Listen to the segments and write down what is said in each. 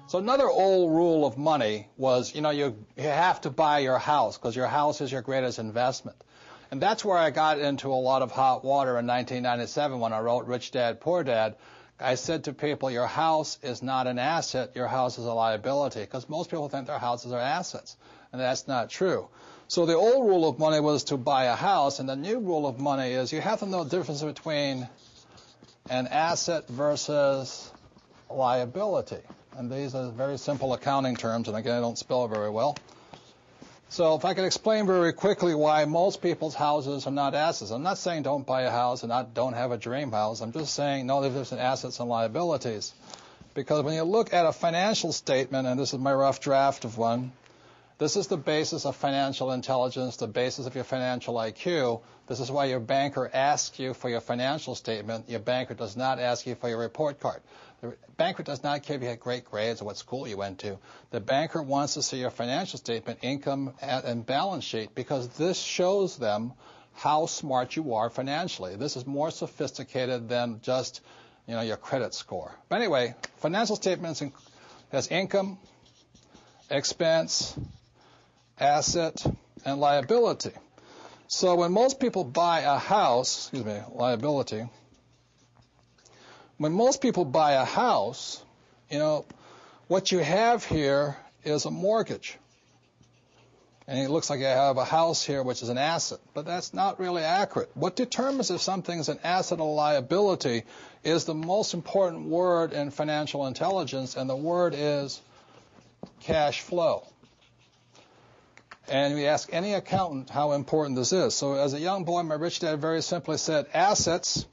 So another old rule of money was, you have to buy your house because your house is your greatest investment. And that's where I got into a lot of hot water in 1997 when I wrote Rich Dad, Poor Dad. I said to people, your house is not an asset, your house is a liability, because most people think their houses are assets, and that's not true. So the old rule of money was to buy a house, and the new rule of money is you have to know the difference between an asset versus a liability. And these are very simple accounting terms, and again, I don't spell very well. So if I could explain very quickly why most people's houses are not assets. I'm not saying don't buy a house and don't have a dream house. I'm just saying know the difference in assets and liabilities. Because when you look at a financial statement, and this is my rough draft of one, this is the basis of financial intelligence, the basis of your financial IQ. This is why your banker asks you for your financial statement. Your banker does not ask you for your report card. The banker does not care if you had great grades or what school you went to. The banker wants to see your financial statement, income, and balance sheet, because this shows them how smart you are financially. This is more sophisticated than just, your credit score. But anyway, financial statements has income, expense, asset, and liability. So when most people buy a house, liability, when most people buy a house, what you have here is a mortgage. And it looks like you have a house here, which is an asset. But that's not really accurate. What determines if something's an asset or liability is the most important word in financial intelligence, and the word is cash flow. And we ask any accountant how important this is. So as a young boy, my rich dad very simply said, assets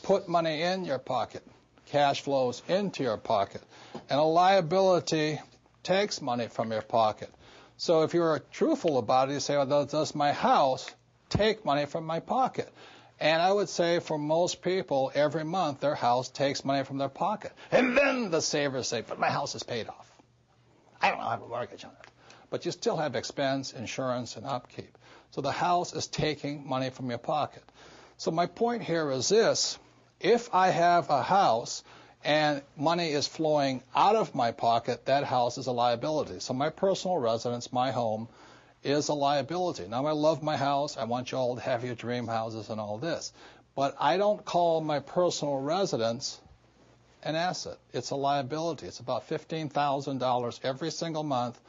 put money in your pocket. Cash flows into your pocket. And a liability takes money from your pocket. So if you're truthful about it, you say, well, does my house take money from my pocket? And I would say for most people, every month their house takes money from their pocket. And then the savers say, but my house is paid off. I don't have a mortgage on it. But you still have expense, insurance, and upkeep. So the house is taking money from your pocket. So my point here is this. If I have a house and money is flowing out of my pocket, that house is a liability. So my personal residence, my home, is a liability. Now, I love my house. I want you all to have your dream houses and all this. But I don't call my personal residence an asset. It's a liability. It's about $15,000 every single month.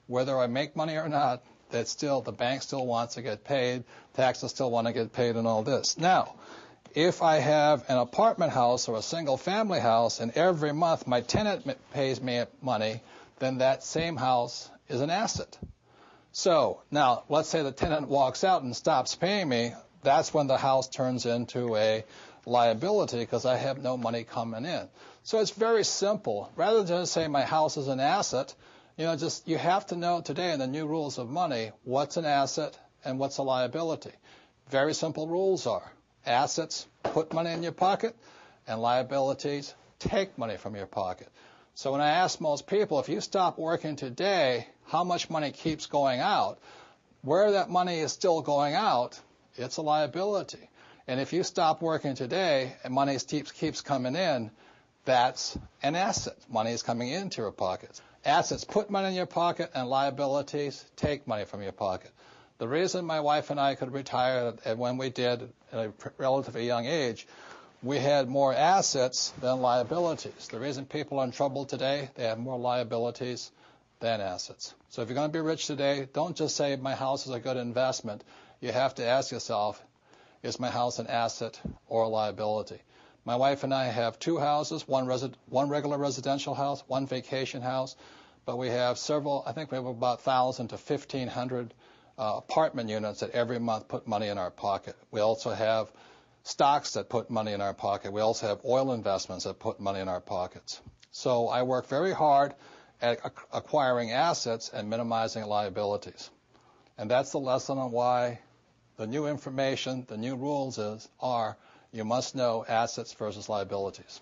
Whether I make money or not, the bank still wants to get paid, taxes still want to get paid, and all this. Now, if I have an apartment house or a single-family house, and every month my tenant pays me money, then that same house is an asset. So now, let's say the tenant walks out and stops paying me. That's when the house turns into a liability because I have no money coming in. So it's very simple. Rather than just say my house is an asset, you have to know today in the new rules of money what's an asset and what's a liability. Very simple rules are assets put money in your pocket and liabilities take money from your pocket. So when I ask most people, if you stop working today, how much money keeps going out? Where that money is still going out, it's a liability. And if you stop working today and money keeps coming in, that's an asset. Money is coming into your pockets. Assets put money in your pocket and liabilities take money from your pocket. The reason my wife and I could retire, and when we did at a relatively young age, we had more assets than liabilities. The reason people are in trouble today, they have more liabilities than assets. So if you're going to be rich today, don't just say my house is a good investment. You have to ask yourself, is my house an asset or a liability? My wife and I have two houses, one regular residential house, one vacation house, but we have several, I think we have about 1,000 to 1,500 apartment units that every month put money in our pocket. We also have stocks that put money in our pocket. We also have oil investments that put money in our pockets. So I work very hard at acquiring assets and minimizing liabilities. And that's the lesson on why the new information, the new rules are you must know assets versus liabilities.